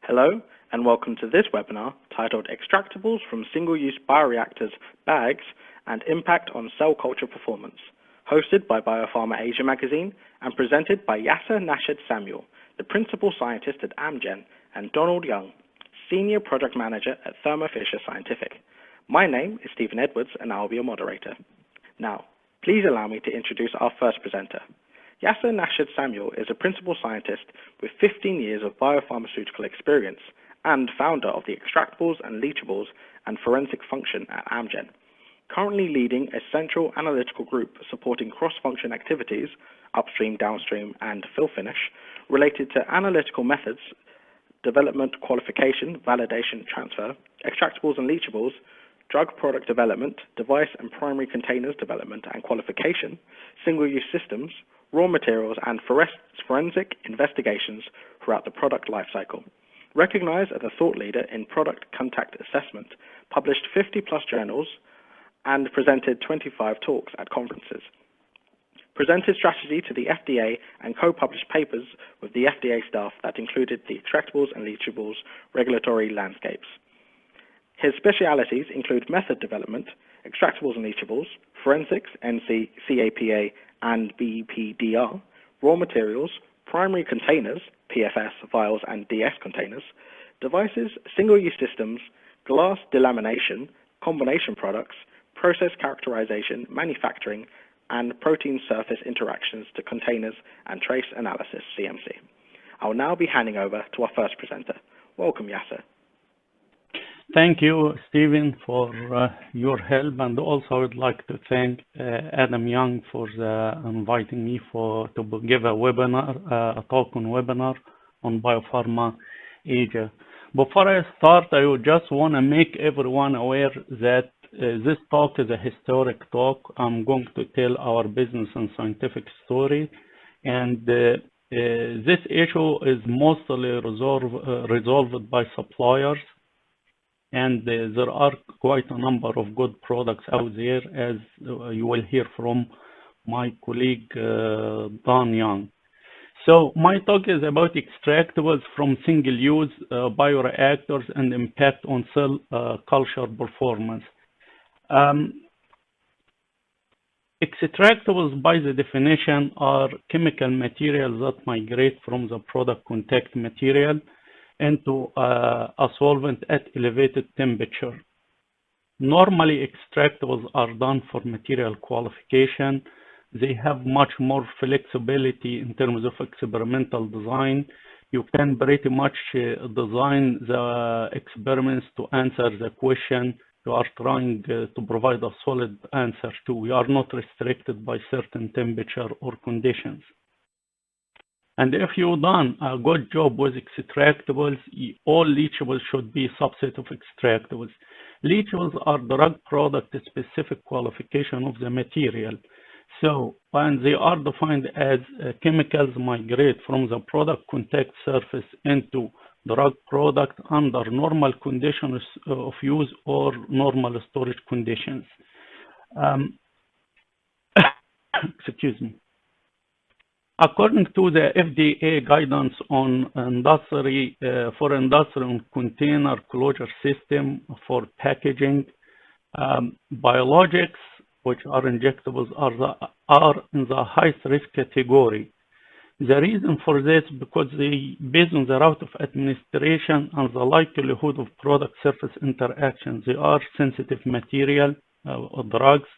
Hello, and welcome to this webinar titled Extractables from Single-Use Bioreactors, Bags, and Impact on Cell Culture Performance, hosted by Biopharma Asia Magazine and presented by Yasser Nashed-Samuel, the Principal Scientist at Amgen, and Donald Young, Senior Project Manager at Thermo Fisher Scientific. My name is Stephen Edwards, and I'll be your moderator. Now, please allow me to introduce our first presenter. Yasser Nashed-Samuel is a principal scientist with 15 years of biopharmaceutical experience and founder of the Extractables and Leachables and forensic function at Amgen, currently leading a central analytical group supporting cross-function activities, upstream, downstream, and fill finish, related to analytical methods, development, qualification, validation, transfer, extractables and leachables, drug product development, device and primary containers development and qualification, single-use systems, raw materials, and forensic investigations throughout the product lifecycle. Recognized as a thought leader in product contact assessment, published 50-plus journals, and presented 25 talks at conferences. Presented strategy to the FDA and co-published papers with the FDA staff that included the extractables and leachables regulatory landscapes. His specialities include method development, extractables and leachables, forensics, NC, CAPA, and BPDR, raw materials, primary containers, PFS, vials, and DS containers, devices, single-use systems, glass delamination, combination products, process characterization, manufacturing, and protein surface interactions to containers and trace analysis, CMC. I will now be handing over to our first presenter. Welcome, Yasser. Thank you, Stephen, for your help, and also I would like to thank Adam Young for inviting me to give a webinar, a talk on webinar on Biopharma Asia. Before I start, I would just want to make everyone aware that this talk is a historic talk. I'm going to tell our business and scientific story, and this issue is mostly resolved by suppliers. And there are quite a number of good products out there, as you will hear from my colleague, Don Young. So my talk is about extractables from single-use bioreactors and impact on cell culture performance. Extractables, by the definition, are chemical materials that migrate from the product contact material into a solvent at elevated temperature. Normally, extractables are done for material qualification. They have much more flexibility in terms of experimental design. You can pretty much design the experiments to answer the question you are trying to provide a solid answer to. We are not restricted by certain temperature or conditions. And if you've done a good job with extractables, all leachables should be a subset of extractables. Leachables are drug product specific qualification of the material. So when they are defined as chemicals migrate from the product contact surface into drug product under normal conditions of use or normal storage conditions. Excuse me. According to the FDA Guidance on for industrial container closure system for packaging, biologics, which are injectables, are in the highest risk category. The reason for this because based on the route of administration and the likelihood of product surface interaction, they are sensitive material or drugs,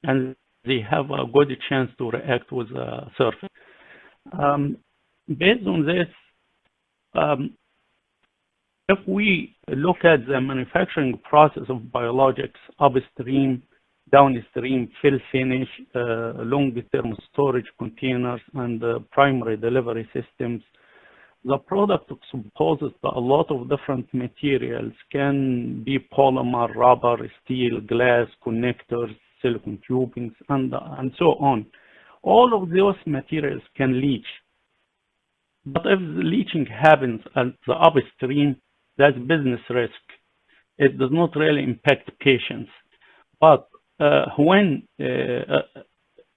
and they have a good chance to react with the surface. Based on this, if we look at the manufacturing process of biologics, upstream, downstream, fill finish, long-term storage containers, and primary delivery systems, the product exposes to a lot of different materials, can be polymer, rubber, steel, glass, connectors, silicon tubings, and so on. All of those materials can leach. But if the leaching happens at the upstream, that's business risk. It does not really impact patients. But when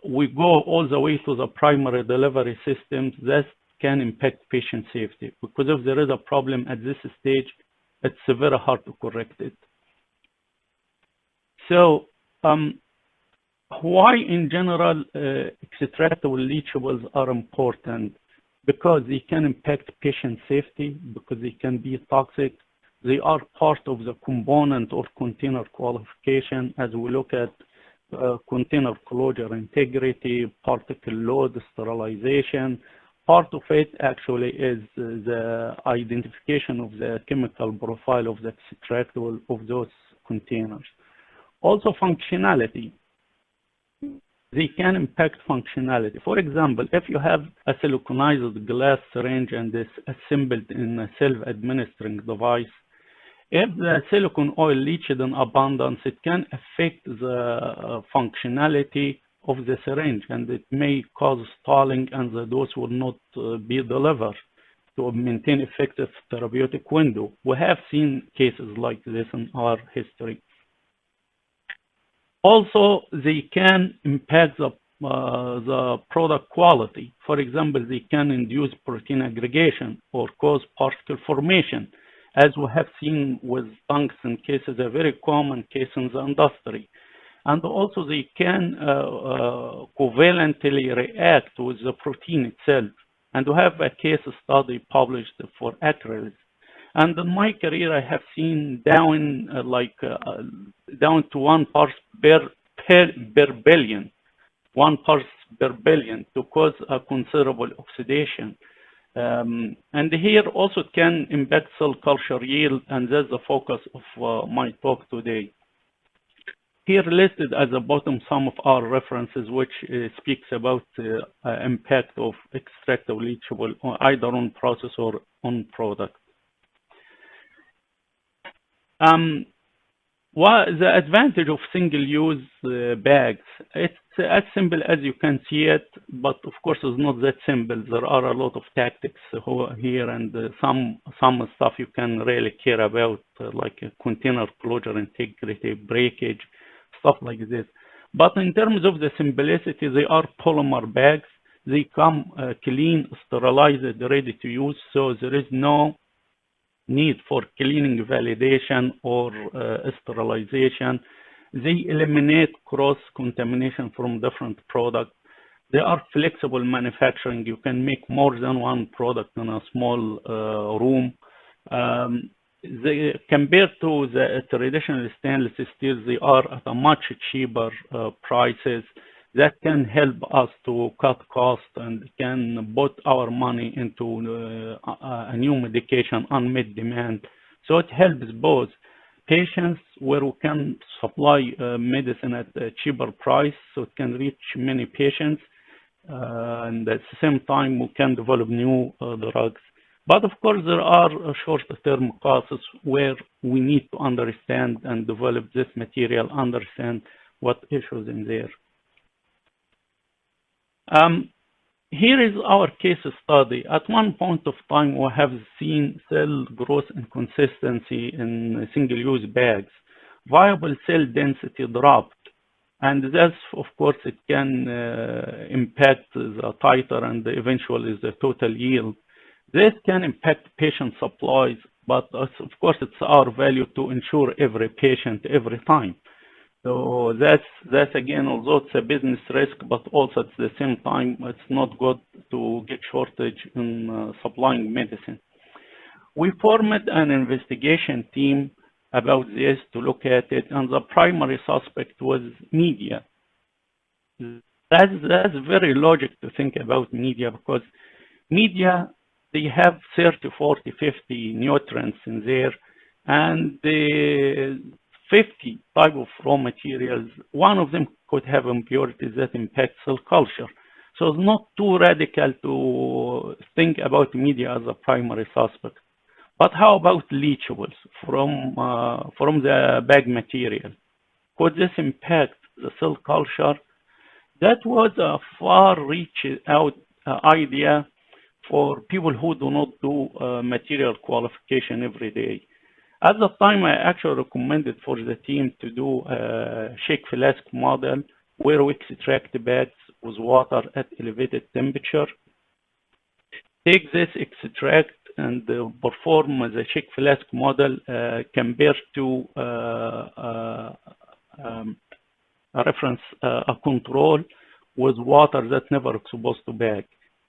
we go all the way to the primary delivery systems, that can impact patient safety, because if there is a problem at this stage, it's very hard to correct it. So why in general extractable leachables are important? Because they can impact patient safety, because they can be toxic. They are part of the component or container qualification as we look at container closure integrity, particle load, sterilization. Part of it actually is the identification of the chemical profile of the extractable of those containers. Also functionality. They can impact functionality. For example, if you have a siliconized glass syringe and it's assembled in a self-administering device, if the silicone oil leached in abundance, it can affect the functionality of the syringe, and it may cause stalling, and the dose will not be delivered to maintain effective therapeutic window. We have seen cases like this in our history. Also, they can impact the product quality. For example, they can induce protein aggregation or cause particle formation, as we have seen with tungsten cases, a very common case in the industry. And also they can covalently react with the protein itself. And we have a case study published for acrylics. And in my career, I have seen down down to 1 parts per billion, 1 parts per billion, to cause a considerable oxidation. And here also it can impact cell culture yield, and that's the focus of my talk today. Here listed at the bottom some of our references which speaks about the impact of extractable leachable either on process or on product. What the advantage of single-use bags? It's as simple as you can see it, but of course it's not that simple. There are a lot of tactics here, and some stuff you can really care about, like container closure integrity, breakage, stuff like this. But in terms of the simplicity, they are polymer bags. They come clean, sterilized, ready to use, so there is no need for cleaning validation or sterilization. They eliminate cross-contamination from different products. They are flexible manufacturing. You can make more than one product in a small room. Compared to the traditional stainless steel, they are at a much cheaper prices. That can help us to cut costs and can put our money into a new medication, unmet demand. So it helps both patients, where we can supply medicine at a cheaper price, so it can reach many patients, and at the same time we can develop new drugs. But of course there are short-term costs where we need to understand and develop this material, understand what issues in there. Here is our case study. At one point of time, we have seen cell growth inconsistency in single-use bags. Viable cell density dropped, and this, of course, it can impact the titer and eventually the total yield. This can impact patient supplies, but of course, it's our value to ensure every patient every time. So that's again, although it's a business risk, but also at the same time, it's not good to get shortage in supplying medicine. We formed an investigation team about this to look at it, and the primary suspect was media. That's very logic to think about media, because media, they have 30, 40, 50 nutrients in there, and the 50 type of raw materials, one of them could have impurities that impact cell culture. So it's not too radical to think about media as a primary suspect. But how about leachables from the bag material? Could this impact the cell culture? That was a far-reaching out idea for people who do not do material qualification every day. At the time, I actually recommended for the team to do a shake flask model where we extract the bags with water at elevated temperature. take this extract and perform the check flask model compared to a reference, a control with water that never exposed to bag.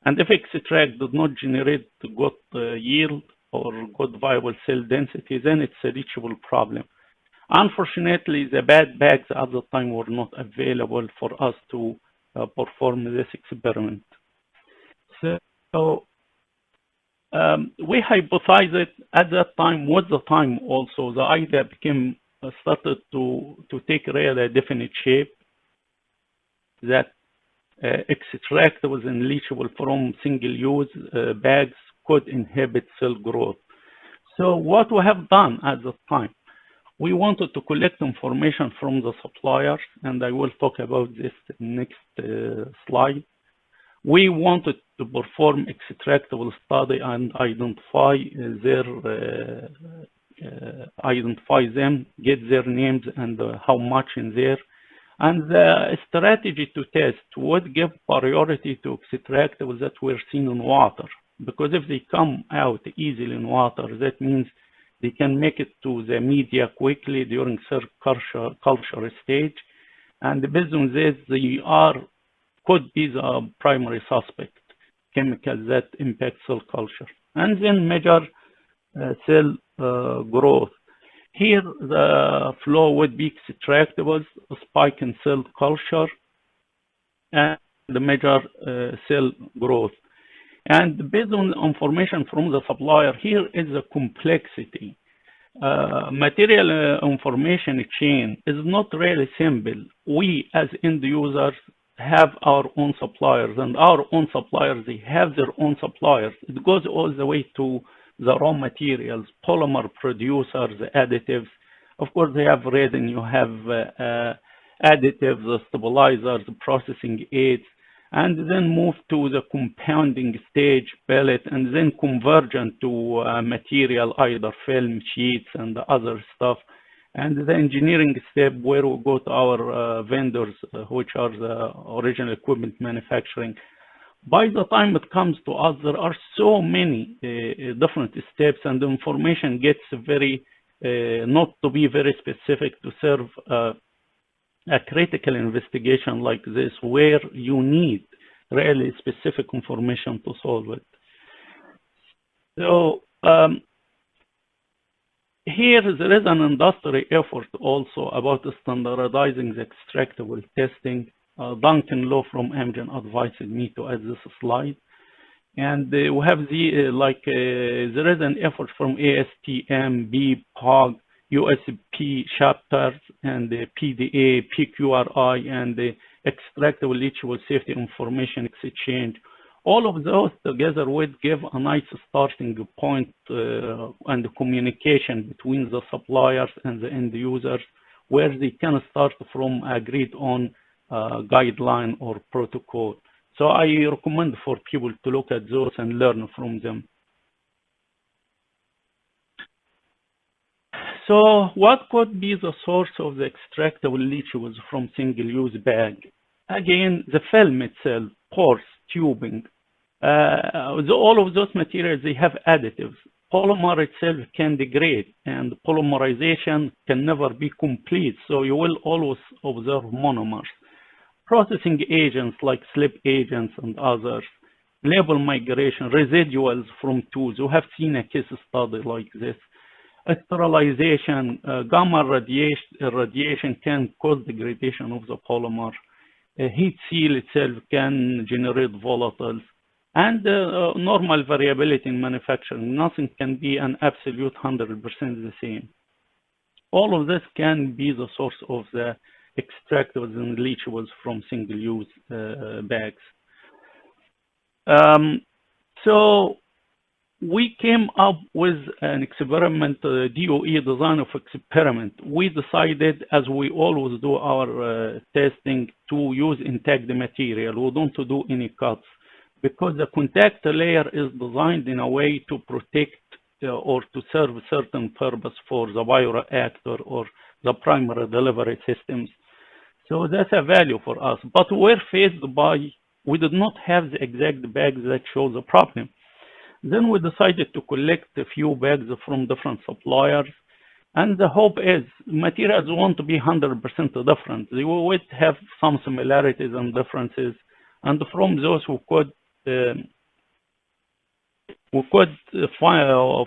And if extract did not generate good yield or good viable cell density, then it's a leachable problem. Unfortunately, the bad bags at the time were not available for us to perform this experiment. So we hypothesized it at that time. With the time also, the idea became started to take really a definite shape that extractables and leachable from single-use bags could inhibit cell growth. So what we have done at the time, we wanted to collect information from the suppliers, and I will talk about this next slide. We wanted to perform extractable study and identify them, get their names and how much in there. And the strategy to test would give priority to extractables that were seen in water, because if they come out easily in water, that means they can make it to the media quickly during culture stage, and based on this, they could be the primary suspect chemicals that impact cell culture, and then measure cell growth. Here, the flow would be extractables, a spike in cell culture, and the measure cell growth. And based on information from the supplier, here is the complexity. Material information chain is not really simple. We, as end users, have our own suppliers, and our own suppliers, they have their own suppliers. It goes all the way to the raw materials, polymer producers, additives. Of course, they have resin, you have additives, stabilizers, processing aids, and then move to the compounding stage, pellet, and then conversion to material, either film, sheets, and other stuff. And the engineering step where we go to our vendors, which are the original equipment manufacturing. By the time it comes to us, there are so many different steps, and the information gets very, not to be very specific to serve a critical investigation like this, where you need really specific information to solve it. So here there is an industry effort also about standardizing the extractable testing. Duncan Lowe from Amgen advised me to add this slide. And we have there is an effort from ASTM, BPOG, USP chapters, and the PDA, PQRI, and the Extractable Leachable Safety Information Exchange. All of those together would give a nice starting point and communication between the suppliers and the end users, where they can start from agreed on guideline or protocol. So I recommend for people to look at those and learn from them. So what could be the source of the extractable leachables from single-use bag? Again, the film itself, pores, tubing. All of those materials, they have additives. Polymer itself can degrade, and polymerization can never be complete, so you will always observe monomers. Processing agents like slip agents and others, label migration, residuals from tools. We have seen a case study like this. Sterilization, gamma radiation can cause degradation of the polymer. Heat seal itself can generate volatiles. And normal variability in manufacturing. Nothing can be an absolute 100% the same. All of this can be the source of the extractables and leachables from single-use bags. So we came up with an experiment, DOE design of experiment. We decided, as we always do our testing, to use intact material. We don't do any cuts, because the contact layer is designed in a way to protect or to serve a certain purpose for the bioreactor or the primary delivery systems. So that's a value for us. But we're faced by, we did not have the exact bags that show the problem. Then we decided to collect a few bags from different suppliers. And the hope is materials won't be 100% different. They would have some similarities and differences. And from those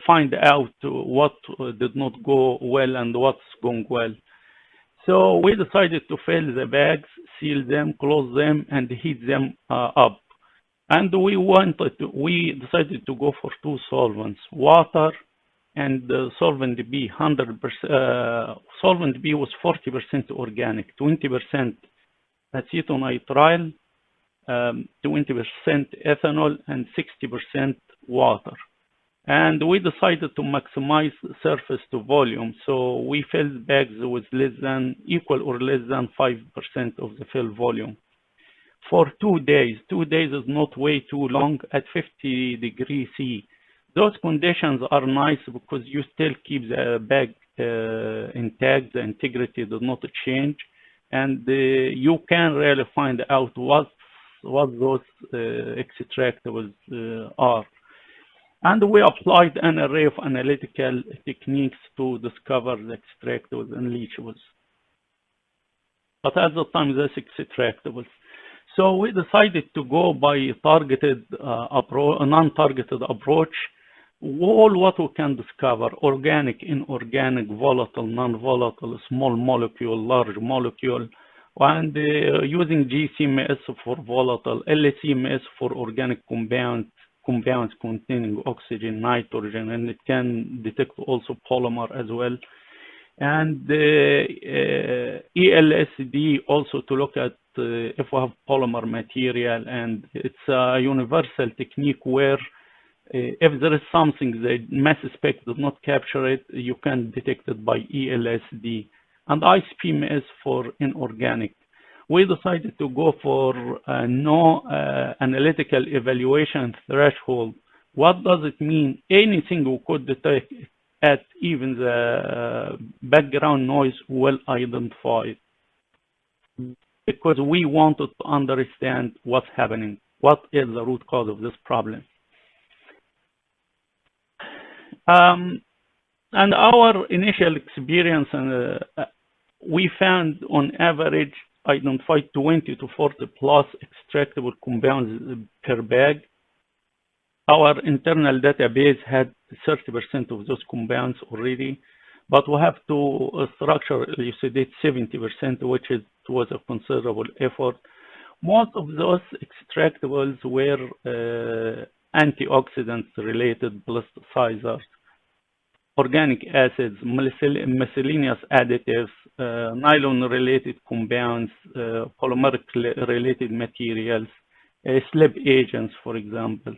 find out what did not go well and what's going well. So we decided to fill the bags, seal them, close them, and heat them up. And we decided to go for two solvents, water and solvent B. 100%. Solvent B was 40% organic, 20% acetonitrile, 20% ethanol, and 60% water. And we decided to maximize surface to volume. So we filled bags with equal or less than 5% of the fill volume for 2 days. 2 days is not way too long at 50 degrees C. Those conditions are nice because you still keep the bag intact, the integrity does not change, and you can really find out what those extractables are. And we applied an array of analytical techniques to discover the extractables and leachables. But at the time, that's extractables. So we decided to go by targeted approach, a non-targeted approach. All what we can discover: organic, inorganic, volatile, non-volatile, small molecule, large molecule, and using GCMS for volatile, LCMS for organic compounds containing oxygen, nitrogen, and it can detect also polymer as well. And ELSD also to look at if we have polymer material, and it's a universal technique where if there is something the mass spec does not capture it, you can detect it by ELSD. And ICP-MS for inorganic. We decided to go for no analytical evaluation threshold. What does it mean? Anything we could detect at even the background noise well identified, because we wanted to understand what's happening. What is the root cause of this problem? And our initial experience, we found on average identified 20 to 40 plus extractable compounds per bag. Our internal database had 30% of those compounds already, but we have to structure elucidate 70%, which was a considerable effort. Most of those extractables were antioxidants related, plasticizers, organic acids, miscellaneous additives, nylon-related compounds, polymeric-related materials, slip agents, for example,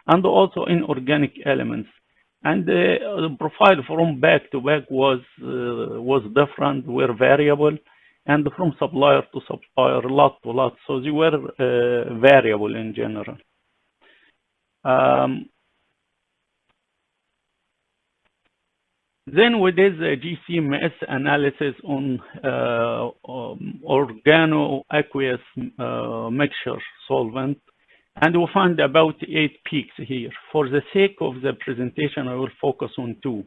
and also inorganic elements. And the profile from bag to bag was different, were variable, and from supplier to supplier, lot to lot. So they were variable in general. Then we did the GCMS analysis on organoaqueous mixture solvent, and we found about 8 peaks here. For the sake of the presentation, I will focus on 2.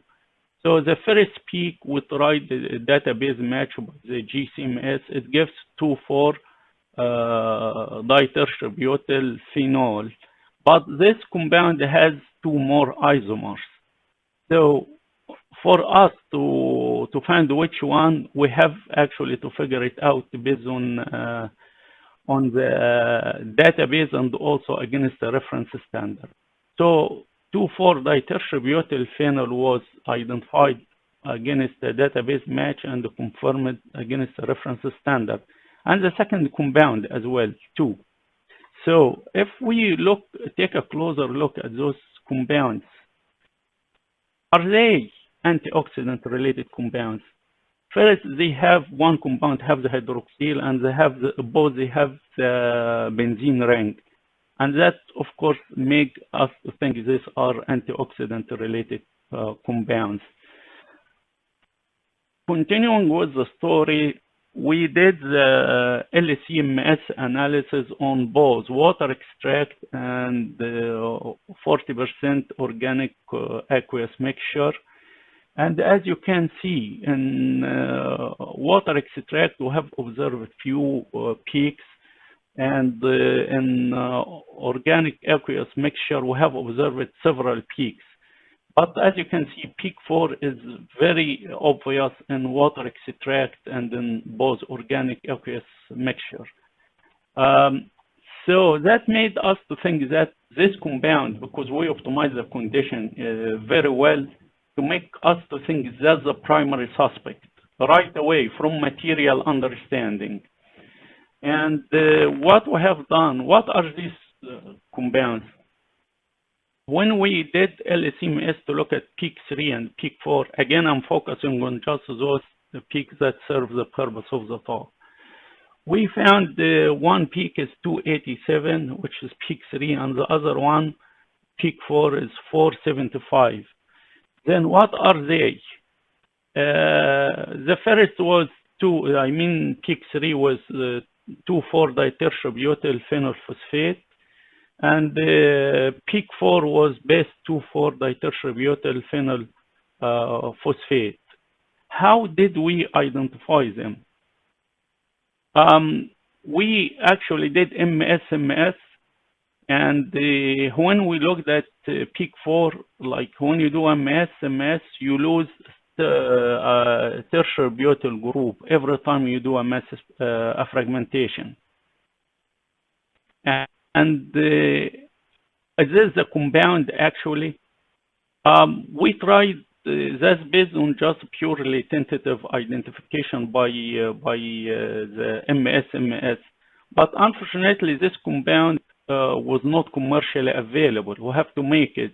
So the first peak, we tried the database match with the GCMS. It gives 2,4-ditertiary phenol, but this compound has 2 more isomers. So for us to find which one, we have actually to figure it out based on the database and also against the reference standard. So 2,4-ditertiary phenol was identified against the database match and confirmed against the reference standard, and the second compound as well too. So if we take a closer look at those compounds, are they antioxidant related compounds? First, they have one compound have the hydroxyl, and they have the benzene ring, and that of course make us think these are antioxidant related compounds. Continuing with the story, we did the LCMS analysis on both water extract and 40% organic aqueous mixture. And as you can see, in water extract, we have observed few peaks, and in organic aqueous mixture, we have observed several peaks. But as you can see, peak 4 is very obvious in water extract and in both organic aqueous mixture. So that made us to think that this compound, because we optimize the condition very well, to make us to think that's the primary suspect right away from material understanding. And what we have done, what are these compounds? When we did LCMS to look at peak 3 and peak 4, again, I'm focusing on just those peaks that serve the purpose of the talk. We found one peak is 287, which is peak 3, and the other one, peak 4, is 475. Then what are they? The first was peak 3 was 2,4-ditertiary phenyl phosphate. And peak 4 was base 2,4-ditertiary phenyl phosphate. How did we identify them? We actually did MS, and when we looked at peak 4, like when you do MS, you lose the tertiary butyl group every time you do a fragmentation. And this is the compound actually. We tried that's based on just purely tentative identification by the MS. But unfortunately, this compound was not commercially available. We have to make it.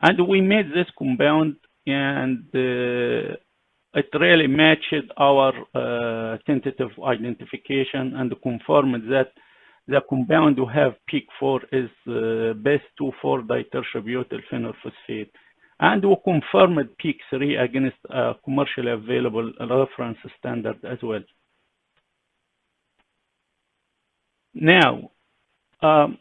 And we made this compound, and it really matched our tentative identification and confirmed that the compound we have peak 4 is base 2,4-ditertiary phenyl phosphate. And we confirmed peak 3 against a commercially available reference standard as well. Now, I'm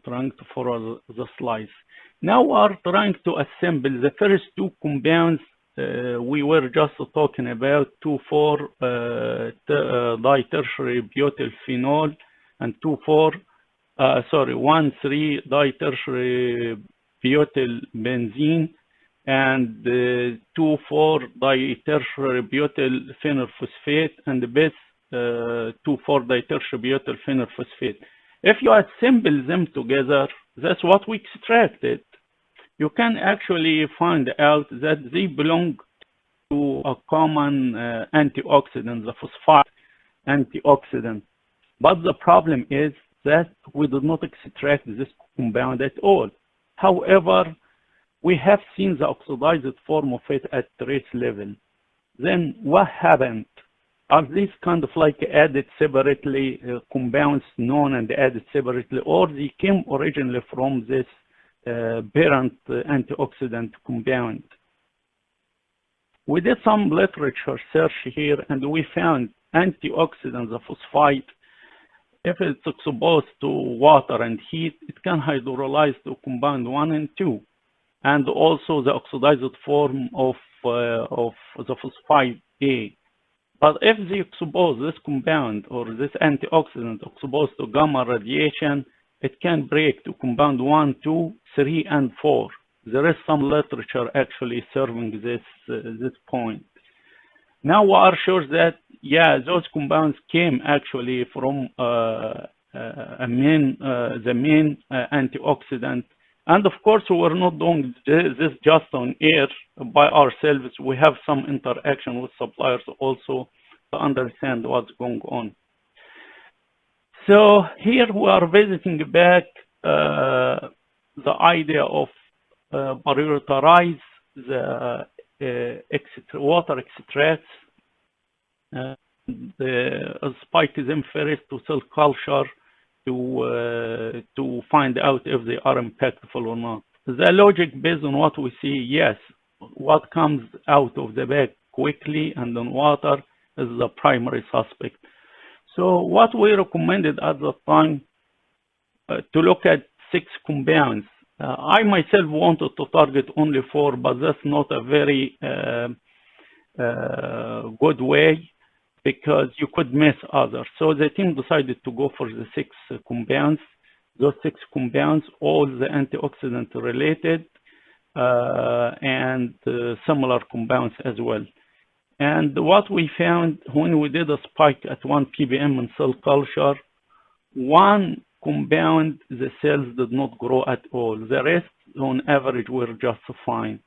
trying to follow the slides. Now we are trying to assemble the first two compounds we were just talking about, 2,4-ditertiary butyl phenol and 1,3-ditertiary butyl benzene and 2,4-ditertiary butyl phenyl phosphate and the base 2,4-ditertiary butyl phenyl phosphate. If you assemble them together, that's what we extracted. You can actually find out that they belong to a common antioxidant, the phosphate antioxidant. But the problem is that we did not extract this compound at all. However, we have seen the oxidized form of it at trace level. Then what happened? Are these kind of like added separately, compounds known and added separately, or they came originally from this parent antioxidant compound? We did some literature search here, and we found antioxidants, the phosphate, if it's exposed to water and heat, it can hydrolyze to compound 1 and 2, and also the oxidized form of the phosphate A. But if they expose this compound or this antioxidant exposed to gamma radiation, it can break to compound 1, 2, 3, and 4. There is some literature actually serving this point. Now we are sure that, yeah, those compounds came actually from the main antioxidant. And of course, we were not doing this just on air by ourselves. We have some interaction with suppliers also to understand what's going on. So here we are visiting back the idea of prioritize the water extracts, spike them first to cell culture to find out if they are impactful or not. the logic based on what we see, yes, what comes out of the bag quickly and in water is the primary suspect. So what we recommended at the time to look at 6 compounds. I myself wanted to target only 4, but that's not a very good way because you could miss others. So the team decided to go for the 6 compounds. Those 6 compounds, all the antioxidant related and similar compounds as well. And what we found when we did a spike at 1 ppm in cell culture, one compound, the cells did not grow at all. The rest, on average, were just fine.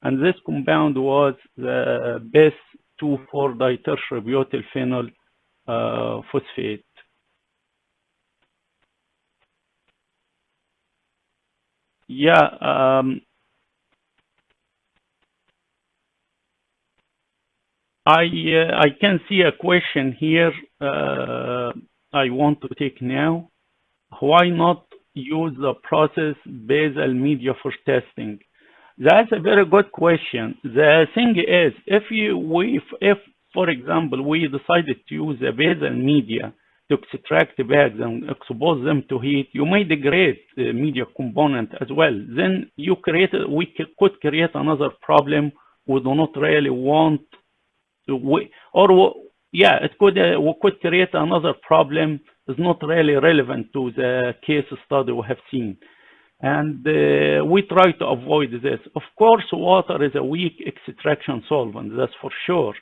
And this compound was the best 2,4-ditertiary phosphate. Yeah, I can see a question here I want to take now. Why not use the process basal media for testing? That's a very good question. The thing is, if for example, we decided to use a basal media to extract bags and expose them to heat, you may degrade the media component as well. Then we could create another problem we do not really want. We could create another problem is not really relevant to the case study we have seen. And we try to avoid this. Of course, water is a weak extraction solvent, that's for sure.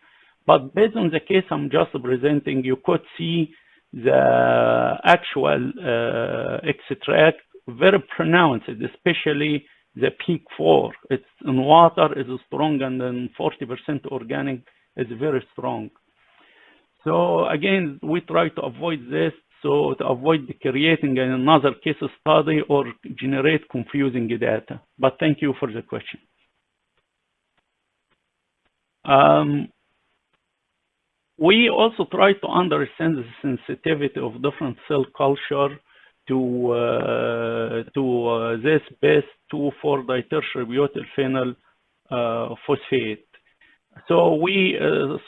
But based on the case I'm just presenting, you could see the actual extract very pronounced, especially the peak 4. It's in water is strong, and then 40% organic is very strong. So again, we try to avoid this, so to avoid creating another case study or generate confusing data. But thank you for the question. We also try to understand the sensitivity of different cell culture to this base 2,4-ditertiary phosphate. So we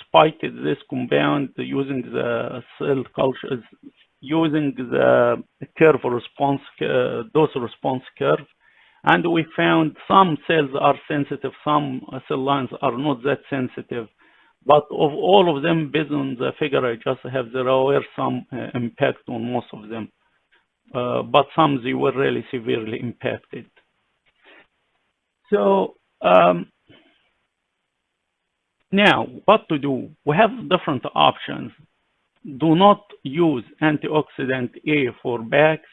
spiked this compound using the cell culture, using the curve response, dose response curve, and we found some cells are sensitive, some cell lines are not that sensitive. But of all of them, based on the figure I just have, there were some impact on most of them. But some, they were really severely impacted. So now, what to do? We have different options. Do not use antioxidant A for bags.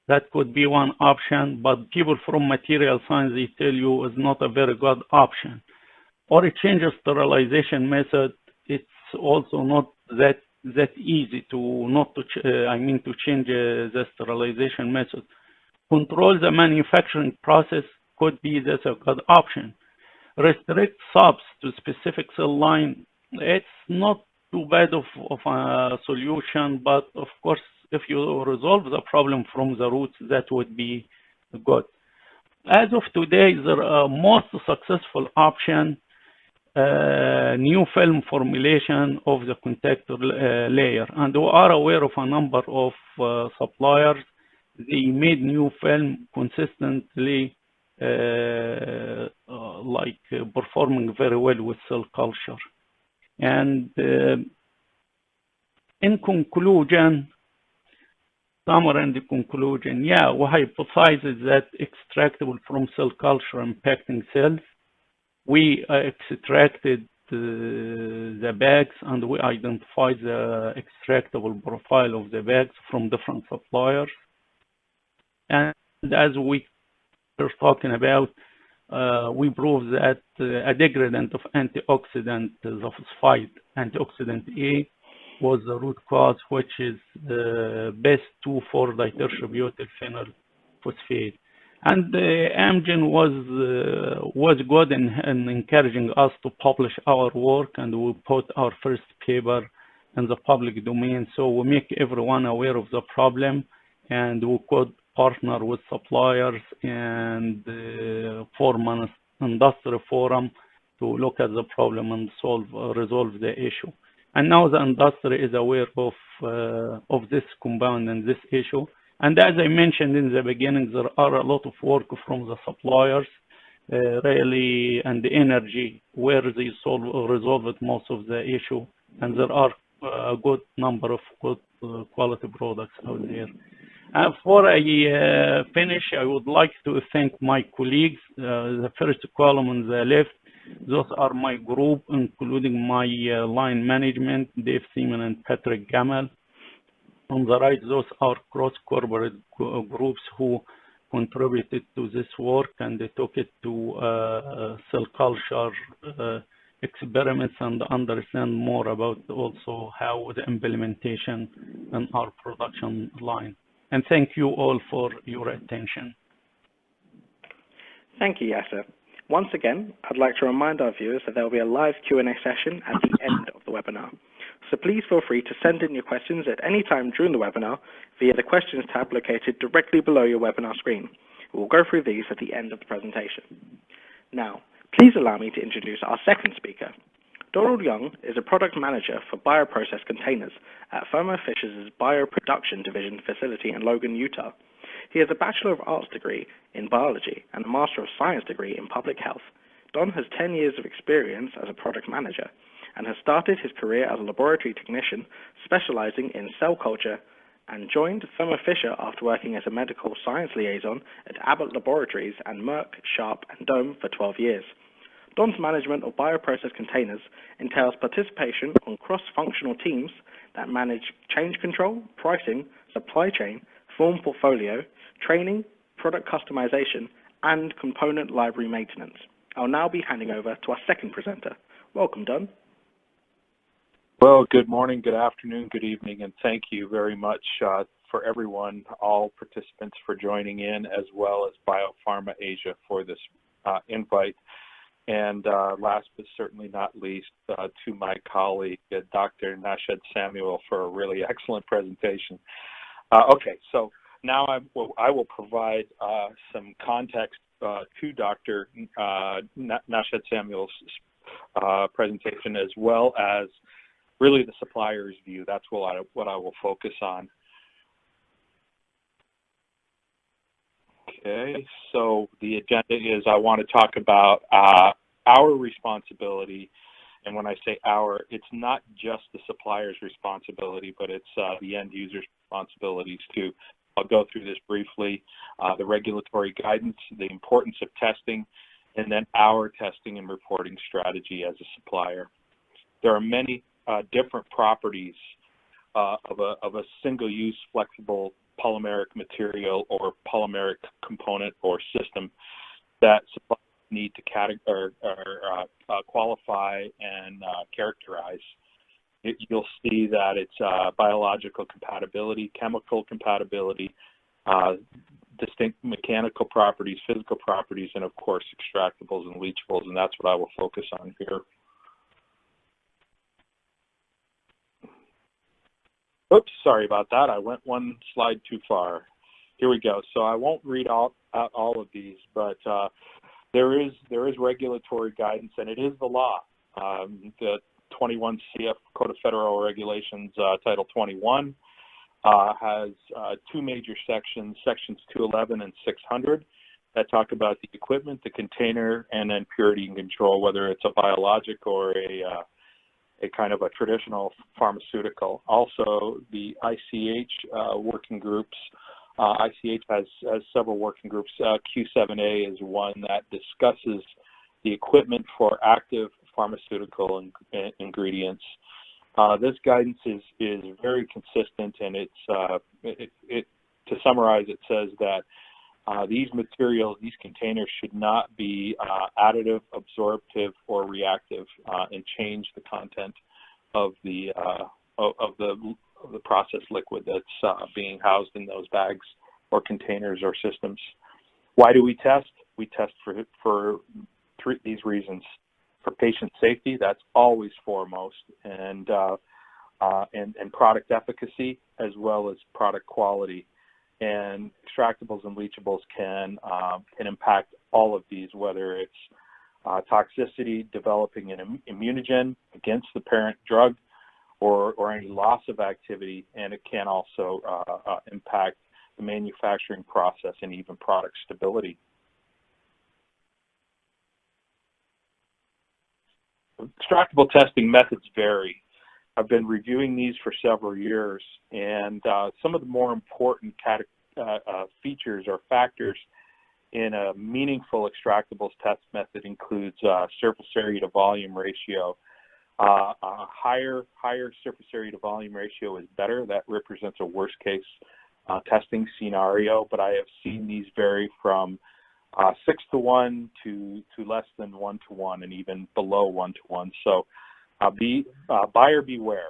That could be one option, but people from material science, they tell you is not a very good option. Or a change of sterilization method. It's also not that easy to change the sterilization method. Control the manufacturing process could be that's a good option. Restrict subs to specific cell line. It's not too bad of a solution, but of course, if you resolve the problem from the roots, that would be good. As of today, the most successful option, new film formulation of the contact layer. And we are aware of a number of suppliers. They made new film consistently performing very well with cell culture. And in conclusion, summary and conclusion, we hypothesize that extractable from cell culture impacting cells. We extracted the bags and we identified the extractable profile of the bags from different suppliers. And as we were talking about, we proved that a degradant of antioxidant, the phosphide antioxidant A, was the root cause, which is the best 2,4-ditertiary phosphate. And Amgen was good in encouraging us to publish our work, and we put our first paper in the public domain. So we make everyone aware of the problem, and we could partner with suppliers and form an industry forum to look at the problem and resolve the issue. And now the industry is aware of this compound and this issue. And as I mentioned in the beginning, there are a lot of work from the suppliers, really, and the energy where they resolved most of the issue. And there are a good number of good quality products out there. Before I finish, I would like to thank my colleagues. The first column on the left, those are my group, including my line management, Dave Seaman and Patrick Gamal. On the right, those are cross-corporate groups who contributed to this work, and they took it to cell culture experiments and understand more about also how the implementation in our production line. And thank you all for your attention. Thank you, Yasser. Once again, I'd like to remind our viewers that there will be a live Q&A session at the end of the webinar. So please feel free to send in your questions at any time during the webinar via the questions tab located directly below your webinar screen. We'll go through these at the end of the presentation. Now, please allow me to introduce our second speaker. Donald Young is a product manager for bioprocess containers at Thermo Fisher's Bioproduction Division facility in Logan, Utah. He has a Bachelor of Arts degree in biology and a Master of Science degree in public health. Don has 10 years of experience as a product manager and has started his career as a laboratory technician specializing in cell culture and joined Thermo Fisher after working as a medical science liaison at Abbott Laboratories and Merck, Sharp, and Dome for 12 years. Don's management of bioprocess containers entails participation on cross-functional teams that manage change control, pricing, supply chain, form portfolio, training, product customization, and component library maintenance. I'll now be handing over to our second presenter. Welcome, Don. Well, good morning, good afternoon, good evening, and thank you very much for everyone, all participants for joining in, as well as Biopharma Asia for this invite. And last but certainly not least, to my colleague, Dr. Nashed-Samuel, for a really excellent presentation. Okay, so now I will provide some context to Dr. Nashed-Samuel's presentation, as well as really the supplier's view. That's what I will focus on. Okay, so the agenda is I want to talk about our responsibility. And when I say our, it's not just the supplier's responsibility, but it's the end user's responsibilities too. I'll go through this briefly, the regulatory guidance, the importance of testing, and then our testing and reporting strategy as a supplier. There are many different properties of a single-use flexible polymeric material or polymeric component or system that suppliers need to qualify and characterize. You'll see that it's biological compatibility, chemical compatibility, distinct mechanical properties, physical properties, and of course extractables and leachables, and that's what I will focus on here. Oops, sorry about that. I went one slide too far. Here we go. So I won't read out all of these, but there is regulatory guidance, and it is the law. The 21 CF Code of Federal Regulations, Title 21, has two major sections, sections 211 and 600, that talk about the equipment, the container, and then purity and control, whether it's a biologic or a kind of a traditional pharmaceutical. Also, the ICH working groups. ICH has several working groups. Q7A is one that discusses the equipment for active pharmaceutical ingredients. This guidance is very consistent, and to summarize, it says that these materials, these containers, should not be additive, absorptive, or reactive, and change the content of the process liquid that's being housed in those bags or containers or systems. Why do we test? We test for these reasons. For patient safety, that's always foremost, and product efficacy, as well as product quality. and extractables and leachables can impact all of these, whether it's toxicity, developing an immunogen against the parent drug, or any loss of activity, and it can also impact the manufacturing process and even product stability. Extractable testing methods vary. I've been reviewing these for several years, and some of the more important features or factors in a meaningful extractables test method includes surface area to volume ratio. A higher surface area to volume ratio is better. That represents a worst case testing scenario, but I have seen these vary from 6-to-1 to less than 1-to-1 and even below 1-to-1. So buyer beware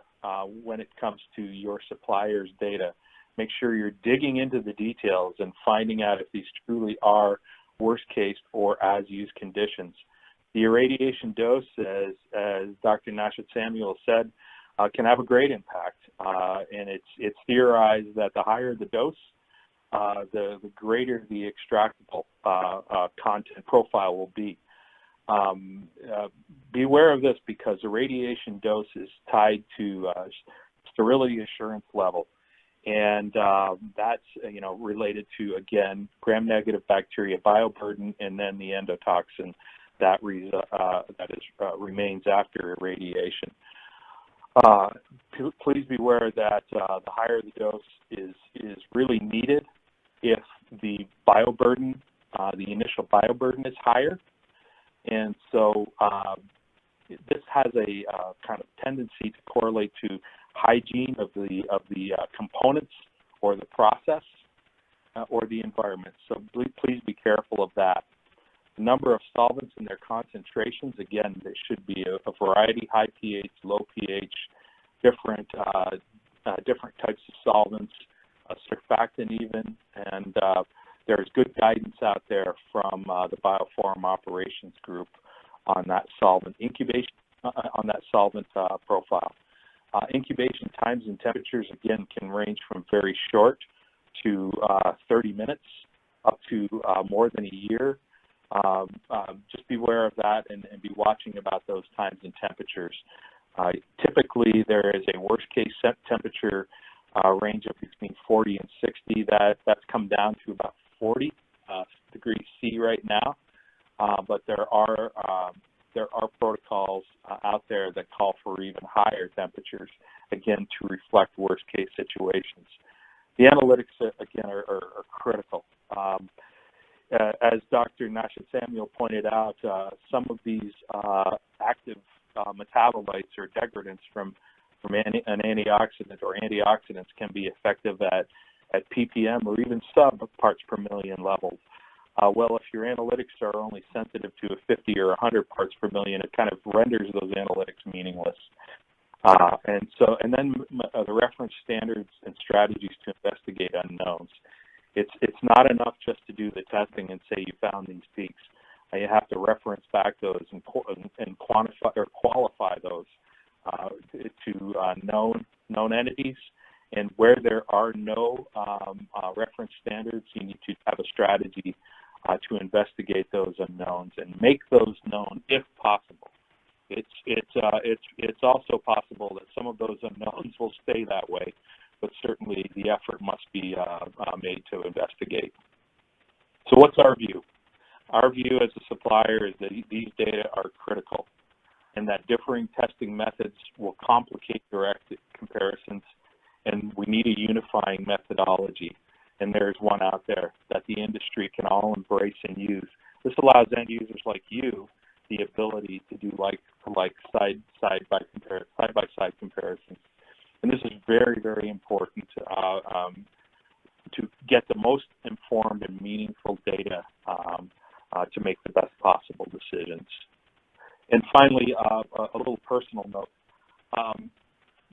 when it comes to your supplier's data. Make sure you're digging into the details and finding out if these truly are worst case or as used conditions. The irradiation dose, as Dr. Nashed-Samuel said, can have a great impact, and it's theorized that the higher the dose, the greater the extractable content profile will be. Beware of this because the radiation dose is tied to sterility assurance level, and that's related to, again, gram-negative bacteria bioburden and then the endotoxin that remains after irradiation. Please be aware that the higher the dose is really needed if the bioburden, the initial bioburden is higher. And so this has a kind of tendency to correlate to hygiene of the components or the process or the environment. So please be careful of that. The number of solvents and their concentrations, again, there should be a variety: high pH, low pH, different types of solvents, surfactant even, and there's good guidance out there from the Biopharm operations group on that solvent incubation, on that solvent profile. Incubation times and temperatures, again, can range from very short to 30 minutes up to more than a year. Just beware of that and be watching about those times and temperatures. Typically, there is a worst case temperature range of between 40 and 60. That's come down to about 40 degrees C right now, but there are protocols out there that call for even higher temperatures, again, to reflect worst case situations. The analytics, again, are critical. As Dr. Nashed-Samuel pointed out, some of these active metabolites or degradants from an antioxidant or antioxidants can be effective at ppm or even sub-parts per million levels. Well, if your analytics are only sensitive to a 50 or 100 parts per million, it kind of renders those analytics meaningless. And then the reference standards and strategies to investigate unknowns. It's not enough just to do the testing and say you found these peaks. You have to reference back those and quantify or qualify those to known entities. And where there are no reference standards, you need to have a strategy to investigate those unknowns and make those known if possible. It's also possible that some of those unknowns will stay that way, but certainly the effort must be made to investigate. So what's our view? Our view as a supplier is that these data are critical and that differing testing methods will complicate direct comparisons, and we need a unifying methodology. And there's one out there that the industry can all embrace and use. This allows end users like you the ability to do side-by-side comparisons. And this is very, very important to get the most informed and meaningful data to make the best possible decisions. And finally, a little personal note.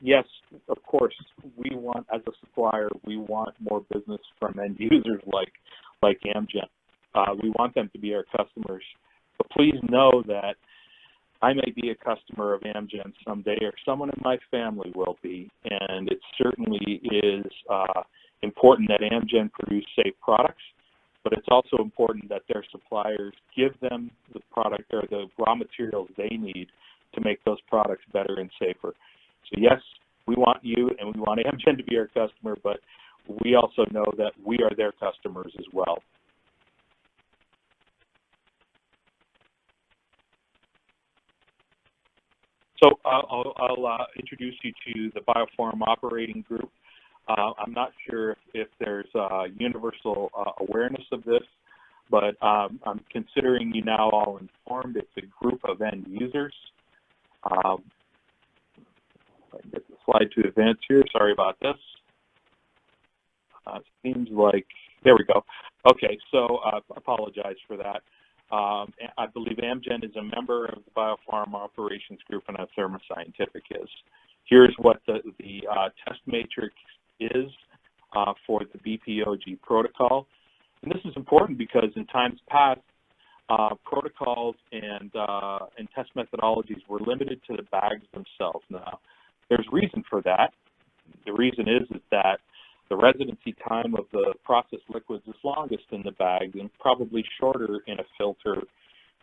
Yes, of course, we want, as a supplier, we want more business from end users like Amgen. We want them to be our customers. But please know that I may be a customer of Amgen someday, or someone in my family will be, and it certainly is important that Amgen produce safe products, but it's also important that their suppliers give them the product or the raw materials they need to make those products better and safer. So yes, we want you and we want Amgen to be our customer, but we also know that we are their customers as well. So I'll introduce you to the Biopharm operating group. I'm not sure if there's universal awareness of this, but I'm considering you now all informed. It's a group of end users. If I can get the slide to advance here, sorry about this. Seems like, there we go. Okay, so apologize for that. I believe Amgen is a member of the Biopharm operations group, and Thermo Scientific is. Here's what the test matrix is for the BPOG protocol. And this is important because in times past, protocols and test methodologies were limited to the bags themselves. Now, there's reason for that. The reason is that the residency time of the processed liquids is longest in the bag and probably shorter in a filter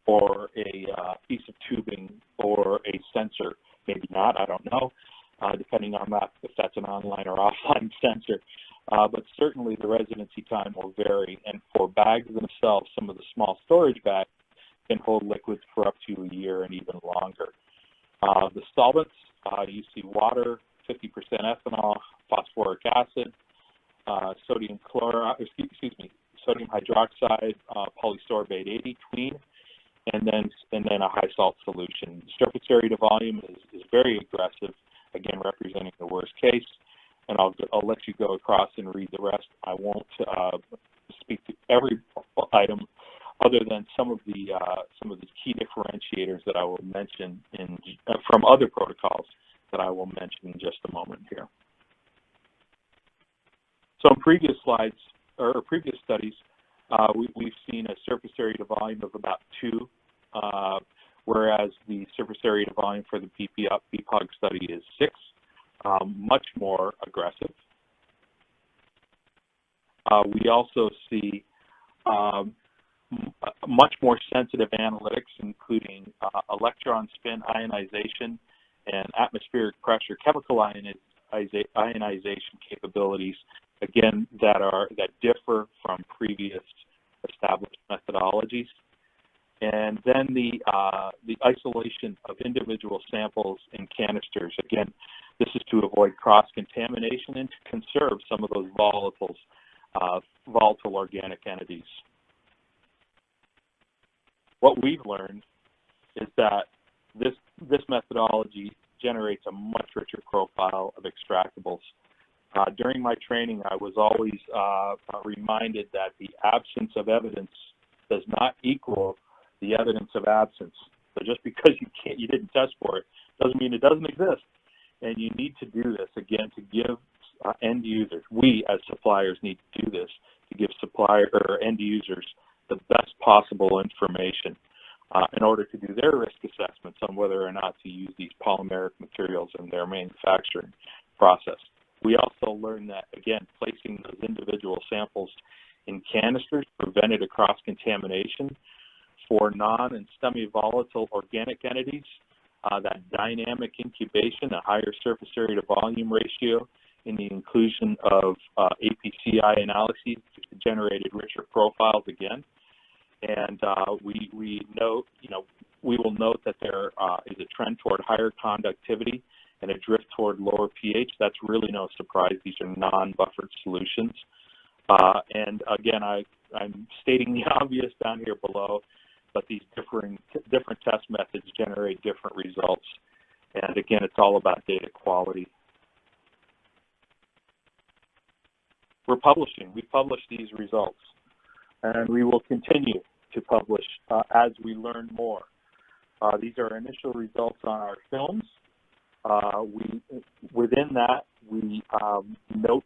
or a piece of tubing or a sensor. Maybe not, I don't know, depending on that, if that's an online or offline sensor. But certainly the residency time will vary. And for bags themselves, some of the small storage bags can hold liquids for up to a year and even longer. The solvents, you see water, 50% ethanol, phosphoric acid, sodium hydroxide, polysorbate 80, tween, and then a high salt solution. Surface area to volume is very aggressive, again representing the worst case. And I'll let you go across and read the rest. I won't speak to every item, other than some of the key differentiators that I will mention from other protocols that I will mention in just a moment here. So in previous slides, or previous studies, we've seen a surface area to volume of about 2, whereas the surface area to volume for the BPOG study is 6, much more aggressive. We also see much more sensitive analytics, including electron spin ionization and atmospheric pressure chemical ionization capabilities, again, that differ from previous established methodologies. And then the isolation of individual samples in canisters. Again, this is to avoid cross-contamination and to conserve some of those volatile organic entities. What we've learned is that this methodology generates a much richer profile of extractables. During my training, I was always reminded that the absence of evidence does not equal the evidence of absence. So just because you didn't test for it doesn't mean it doesn't exist. And you need to do this, again, to give end users, we as suppliers need to do this, to give end users the best possible information in order to do their risk assessments on whether or not to use these polymeric materials in their manufacturing process. We also learned that, again, placing those individual samples in canisters prevented a cross-contamination for non- and semi-volatile organic entities. That dynamic incubation, a higher surface area to volume ratio, in the inclusion of APCI analyses generated richer profiles again. And we know, we will note that there is a trend toward higher conductivity and a drift toward lower pH. That's really no surprise. These are non-buffered solutions. And again, I'm stating the obvious down here below, but these different test methods generate different results. And again, it's all about data quality. We're publishing. We publish these results, and we will continue to publish as we learn more. These are initial results on our films. Within that, we note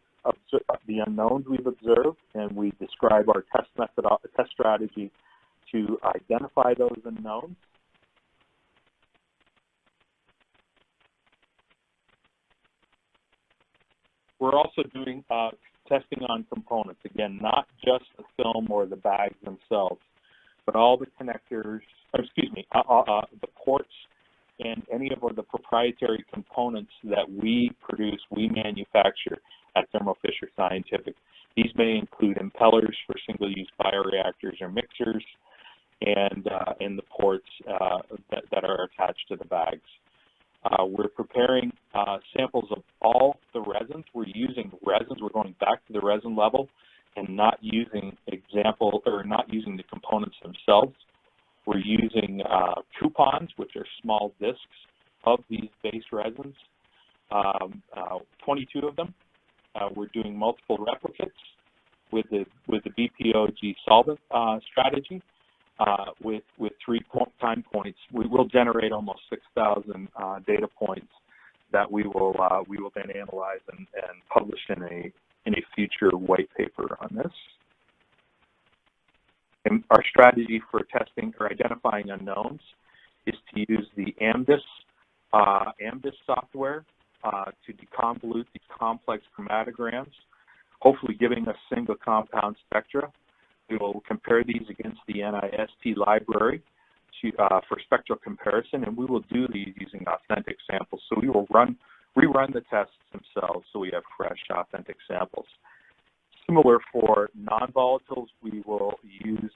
the unknowns we've observed, and we describe our test strategy to identify those unknowns. We're also doing testing on components. Again, not just the film or the bags themselves, but all the connectors, the ports, and any of the proprietary components that we produce, we manufacture at Thermo Fisher Scientific. These may include impellers for single-use bioreactors or mixers, and the ports that are attached to the bags. We're preparing samples of all the resins. We're using resins. We're going back to the resin level and not using the components themselves. We're using coupons, which are small discs of these base resins, 22 of them. We're doing multiple replicates with the BPOG solvent strategy. With 3 time points, we will generate almost 6,000 data points that we will then analyze and publish in a future white paper on this. And our strategy for testing or identifying unknowns is to use the AMDIS software to deconvolute these complex chromatograms, hopefully giving us single compound spectra. We will compare these against the NIST library for spectral comparison, and we will do these using authentic samples. So we will rerun the tests themselves so we have fresh, authentic samples. Similar for non-volatiles, we will use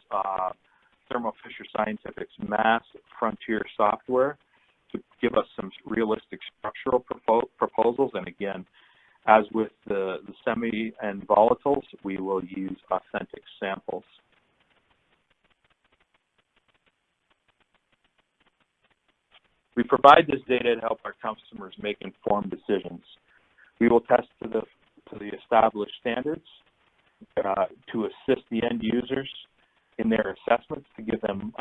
Thermo Fisher Scientific's Mass Frontier software to give us some realistic structural proposals. And again, as with the semi and volatiles, we will use authentic samples. We provide this data to help our customers make informed decisions. We will test to the established standards to assist the end users in their assessments, to give them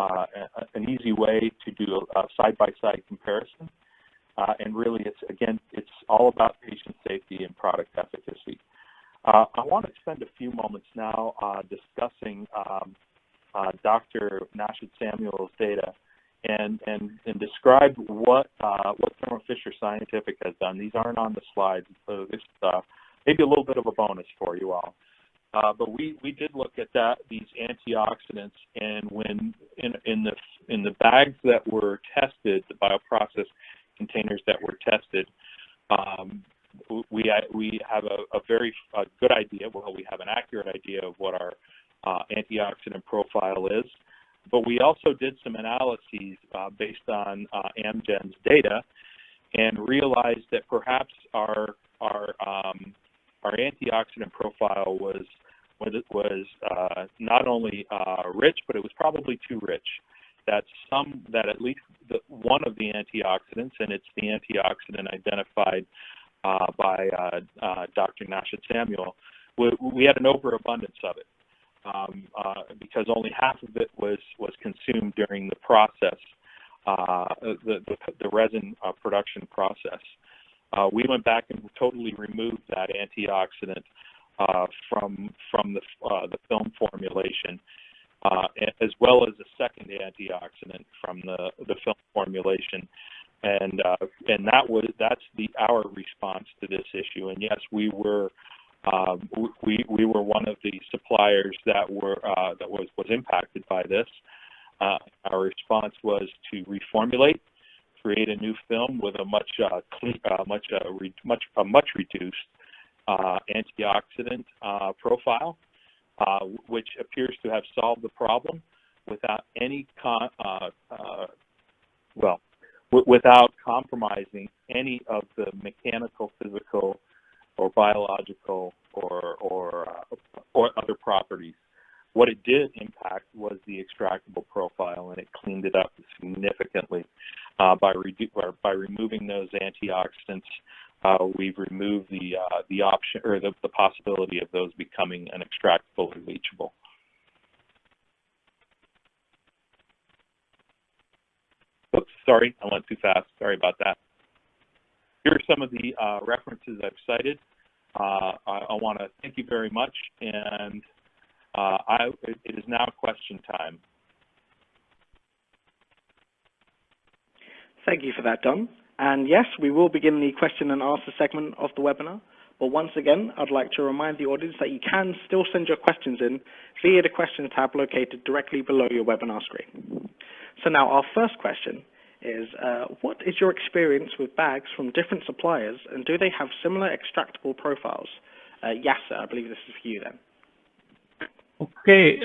an easy way to do a side-by-side comparison. And really, it's all about patient safety and product efficacy. I want to spend a few moments now discussing Dr. Nashed-Samuel's data and describe what Thermo Fisher Scientific has done. These aren't on the slides, so this maybe a little bit of a bonus for you all. But we did look at these antioxidants, and when in the bags that were tested, the bioprocess containers that were tested, we have a very good idea. Well, we have an accurate idea of what our antioxidant profile is, but we also did some analyses based on Amgen's data, and realized that perhaps our antioxidant profile was not only rich, but it was probably too rich. That at least one of the antioxidants, and it's the antioxidant identified by Dr. Nashed-Samuel, we had an overabundance of it because only half of it was consumed during the process, the resin production process. We went back and totally removed that antioxidant from the film formulation, as well as a second antioxidant from the film formulation, and that's our response to this issue. And yes, we were one of the suppliers that was impacted by this. Our response was to reformulate, create a new film with a much reduced antioxidant profile, which appears to have solved the problem without without compromising any of the mechanical, physical, or biological or other properties. What it did impact was the extractable profile, and it cleaned it up significantly by removing those antioxidants. We've removed the option or the possibility of those becoming an extractable or leachable. Oops, sorry, I went too fast. Sorry about that. Here are some of the references I've cited. I want to thank you very much, and it is now question time. Thank you for that, Don. And yes, we will begin the question and answer segment of the webinar. Well, once again, I'd like to remind the audience that you can still send your questions in via the questions tab located directly below your webinar screen. So now our first question is, what is your experience with bags from different suppliers, and do they have similar extractable profiles? Yasser, I believe this is for you then. Okay,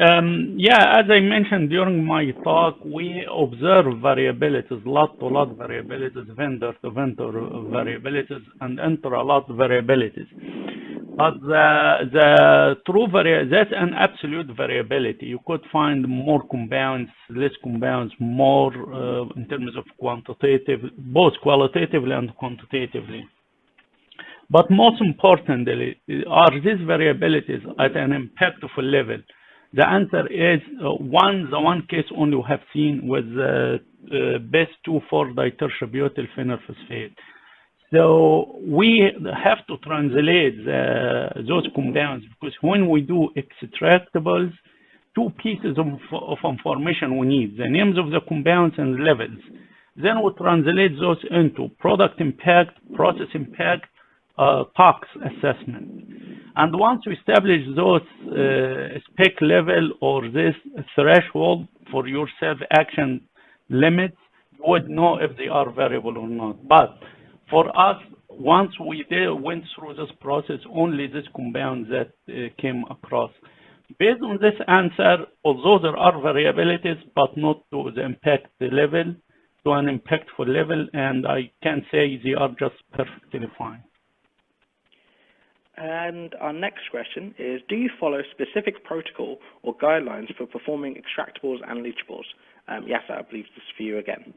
yeah, as I mentioned during my talk, we observe variabilities, lot-to-lot variabilities, vendor-to-vendor variabilities, and intra-lot variabilities. But the true that's an absolute variability. You could find more compounds, less compounds, more in terms of quantitative, both qualitatively and quantitatively. But most importantly, are these variabilities at an impactful level? The answer is the one case only we have seen was best 2,4-ditertiary phenyl phosphate. So we have to translate those compounds, because when we do extractables, two pieces of information we need: the names of the compounds and levels. Then we translate those into product impact, process impact, tox assessment. And once we establish those spec level or this threshold for your self-action limits, you would know if they are variable or not. But for us, once we went through this process, only this compound that came across. Based on this answer, although there are variabilities, but not to the impact level, to an impactful level, and I can say they are just perfectly fine. And our next question is, do you follow specific protocol or guidelines for performing extractables and leachables? Yes, I believe this is for you again.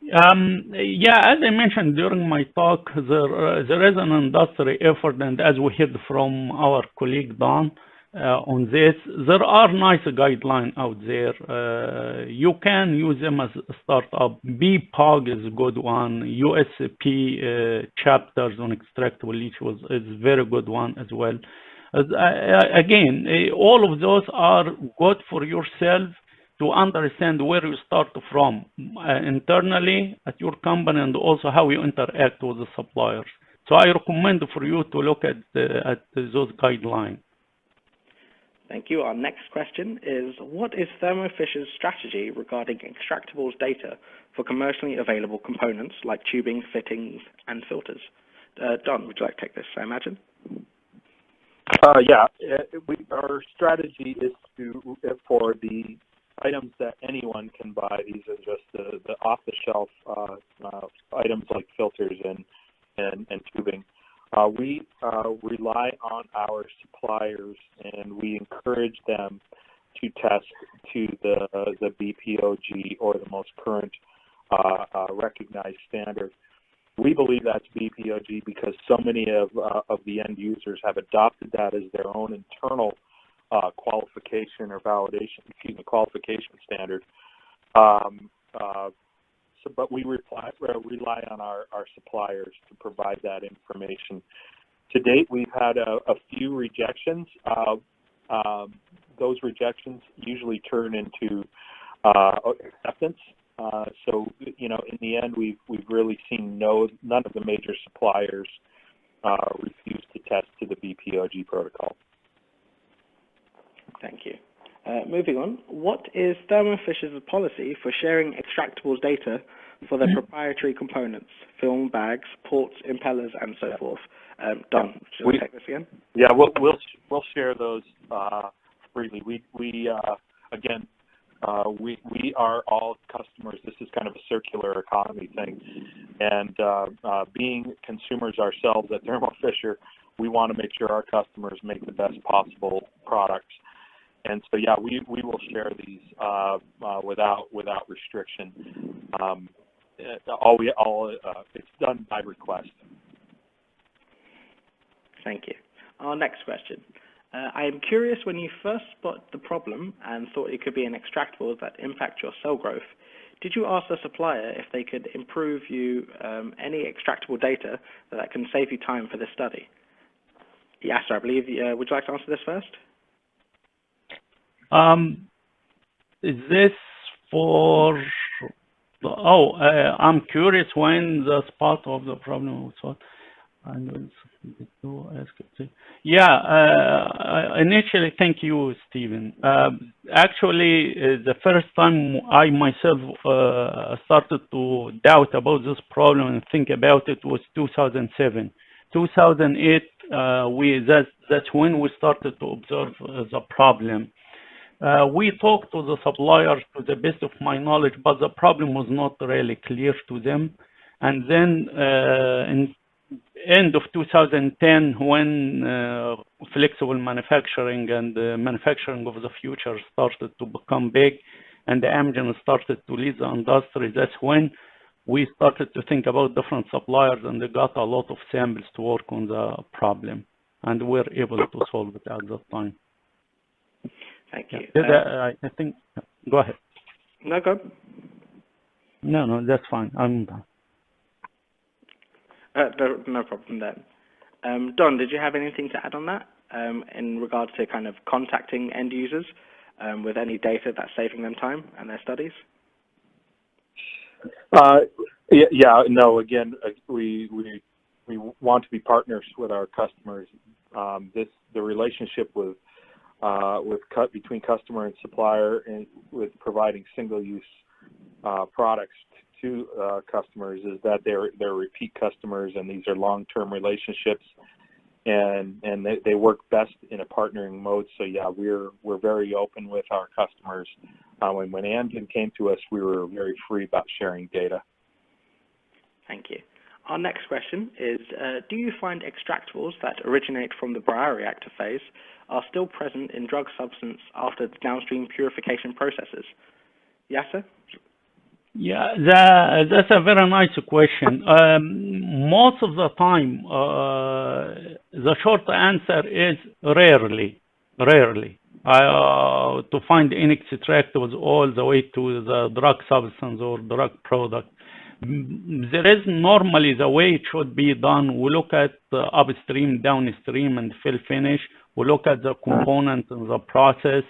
Yeah, as I mentioned during my talk, there is an industry effort, and as we heard from our colleague Don on this, there are nice guidelines out there. You can use them as a startup. BPOG is a good one. USP chapters on extractable leachables is a very good one as well. Again, all of those are good for yourself to understand where you start from internally at your company, and also how you interact with the suppliers. So I recommend for you to look at those guidelines. Thank you. Our next question is, what is Thermo Fisher's strategy regarding extractables data for commercially available components like tubing, fittings, and filters? Don, would you like to take this, I imagine? Yeah, our strategy is for the items that anyone can buy. These are just the off-the-shelf items like filters and tubing. We rely on our suppliers, and we encourage them to test to the BPOG or the most current recognized standard. We believe that's BPOG because so many of the end users have adopted that as their own internal qualification or validation, qualification standard. But we rely on our suppliers to provide that information. To date, we've had a few rejections. Those rejections usually turn into acceptance. So, in the end, we've really seen none of the major suppliers refuse to test to the BPOG protocol. Thank you. Moving on, what is Thermo Fisher's policy for sharing extractables data for their proprietary components, film, bags, ports, impellers, and so forth? Don, should we take this again? Yeah, we'll share those freely. We are all customers. This is kind of a circular economy thing, and being consumers ourselves at Thermo Fisher, we want to make sure our customers make the best possible products. And so, yeah, we will share these without restriction. It's done by request. Thank you. Our next question. I am curious, when you first spot the problem and thought it could be an extractable that impact your cell growth, did you ask the supplier if they could improve you any extractable data that can save you time for this study? Yasser, I believe, would you like to answer this first? Is this for? I'm curious when the spot of the problem was solved. Initially, thank you, Stephen. Actually, the first time I myself started to doubt about this problem and think about it was 2007. 2008, that's when we started to observe the problem. We talked to the suppliers to the best of my knowledge, but the problem was not really clear to them. And then in end of 2010, when flexible manufacturing and manufacturing of the future started to become big, and the Amgen started to lead the industry, that's when we started to think about different suppliers, and they got a lot of samples to work on the problem, and we're able to solve it at that time. Thank you. I think, go ahead. No, go. No, that's fine. I'm done. No problem then. Don, did you have anything to add on that in regards to kind of contacting end users with any data that's saving them time and their studies? No. Again, we want to be partners with our customers. The relationship between customer and supplier, and with providing single-use products to customers, is that they're repeat customers, and these are long-term relationships, and they work best in a partnering mode. So yeah, we're very open with our customers. When Amgen came to us, we were very free about sharing data. Thank you. Our next question is, do you find extractables that originate from the bioreactor phase are still present in drug substance after the downstream purification processes? Yasser? Yeah, that's a very nice question. Most of the time, the short answer is rarely. To find any extractables all the way to the drug substance or drug product. There is normally the way it should be done. We look at upstream, downstream, and fill finish. We look at the component and the process,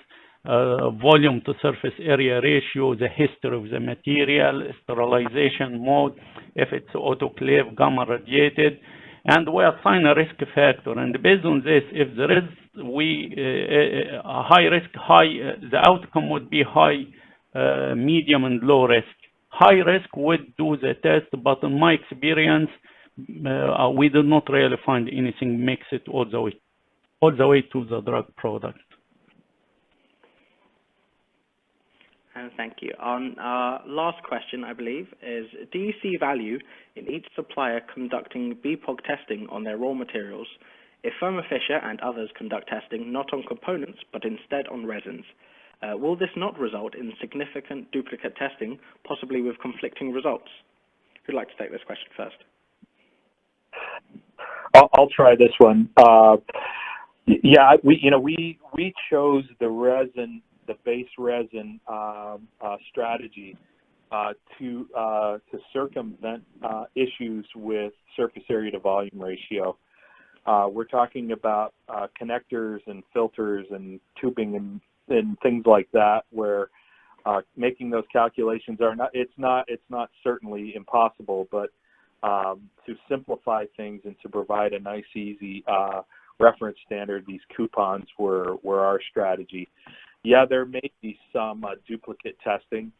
volume to surface area ratio, the history of the material, sterilization mode, if it's autoclave, gamma radiated, and we assign a risk factor. And based on this, if there is a high risk, the outcome would be high, medium, and low risk. High risk would do the test, but in my experience, we did not really find anything mix it all the way to the drug product. Thank you. Our last question, I believe, is, do you see value in each supplier conducting BPOG testing on their raw materials if Thermo Fisher and others conduct testing not on components but instead on resins? Will this not result in significant duplicate testing, possibly with conflicting results? Who'd like to take this question first? I'll try this one. Yeah, we chose the resin, the base resin strategy to circumvent issues with surface area to volume ratio. We're talking about connectors and filters and tubing and things like that, where making those calculations it's not certainly impossible, but to simplify things and to provide a nice, easy reference standard, these coupons were our strategy. Yeah, there may be some duplicate testing.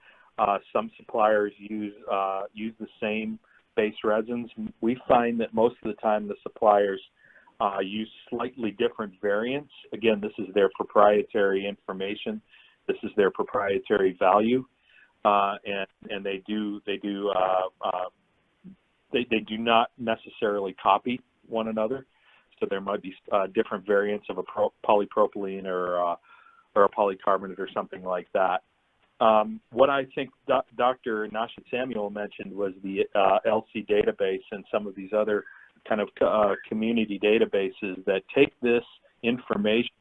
Some suppliers use the same base resins. We find that most of the time the suppliers use slightly different variants. Again, this is their proprietary information. This is their proprietary value, and they do not necessarily copy one another. So there might be different variants of a polypropylene or a polycarbonate or something like that. What I think Dr. Nashed-Samuel mentioned was the LC database and some of these other kind of community databases that take this information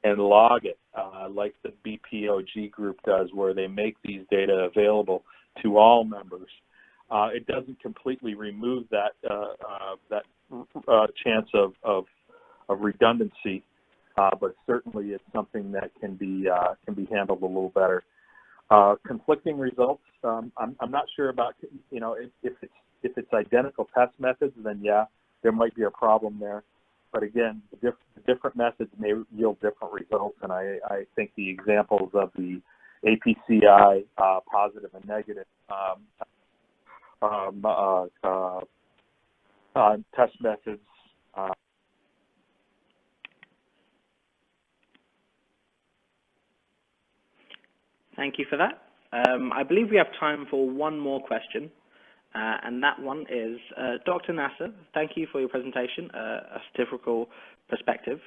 and log it, like the BPOG group does, where they make these data available to all members. It doesn't completely remove that chance of redundancy, but certainly it's something that can be handled a little better. Conflicting results, I'm not sure about, if it's identical test methods, then yeah, there might be a problem there. But again, the different methods may yield different results, and I think the examples of the APCI positive and negative test methods Thank you for that. I believe we have time for one more question, and that one is, Dr. Yasser, thank you for your presentation, a statistical perspective.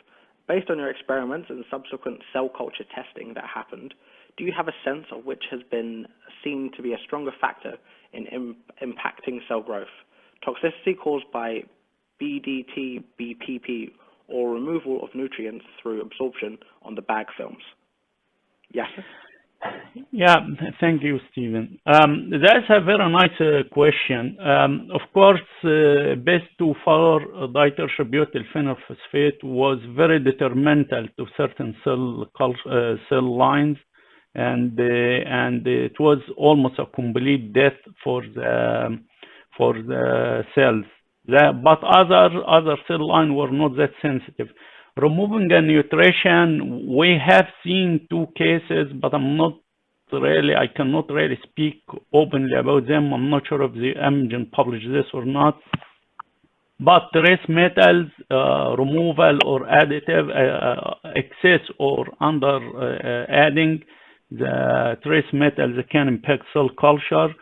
Based on your experiments and subsequent cell culture testing that happened, do you have a sense of which has been seen to be a stronger factor in impacting cell growth? Toxicity caused by BDT, BPP, or removal of nutrients through absorption on the bag films? Yasser? Yeah, thank you, Stephen. That's a very nice question. Of course, base 2,4 ditetrabutylphenyl phosphate was very detrimental to certain cell lines, and it was almost a complete death for the cells. But other cell lines were not that sensitive. Removing the nutrition, we have seen 2 cases, but I cannot really speak openly about them. I'm not sure if the Amgen published this or not. But trace metals removal or additive excess or under adding the trace metals can impact cell culture.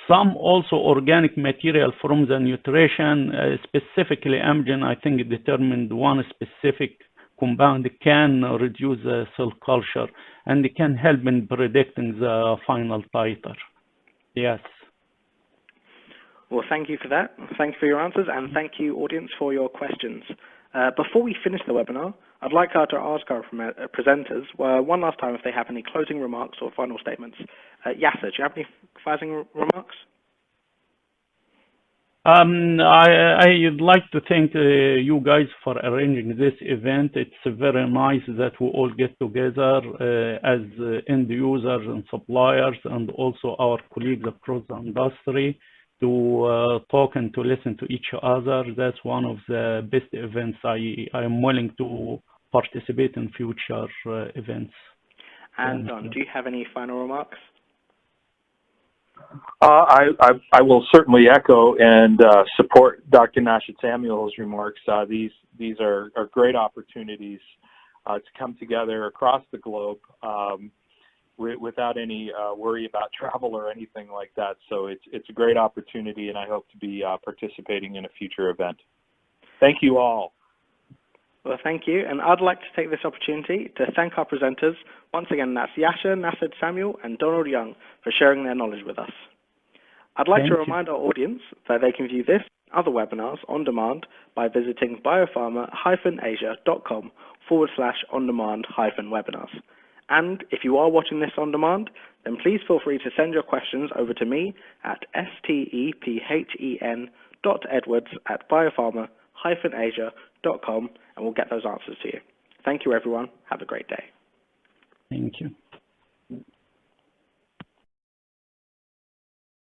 Some also organic material from the nutrition, specifically Amgen, I think, determined one specific compound can reduce the cell culture, and it can help in predicting the final titer. Yes. Well, thank you for that. Thank you for your answers, and thank you, audience, for your questions. Before we finish the webinar, I'd like to ask our presenters one last time if they have any closing remarks or final statements. Yasser, do you have any closing remarks? I'd like to thank you guys for arranging this event. It's very nice that we all get together as end users and suppliers, and also our colleagues across the industry, to talk and to listen to each other. That's one of the best events. I am willing to participate in future events. And Don, do you have any final remarks? I will certainly echo and support Dr. Nashed-Samuel's remarks. These are great opportunities to come together across the globe without any worry about travel or anything like that. So it's a great opportunity, and I hope to be participating in a future event. Thank you all. Well, thank you. And I'd like to take this opportunity to thank our presenters. Once again, that's Yasser, Nashed-Samuel, and Donald Young for sharing their knowledge with us. I'd like to remind our audience that they can view this and other webinars on demand by visiting biopharma-asia.com/on-demand-webinars. And if you are watching this on demand, then please feel free to send your questions over to me at stephen.edwards@biopharma-asia.com, and we'll get those answers to you. Thank you, everyone. Have a great day. Thank you.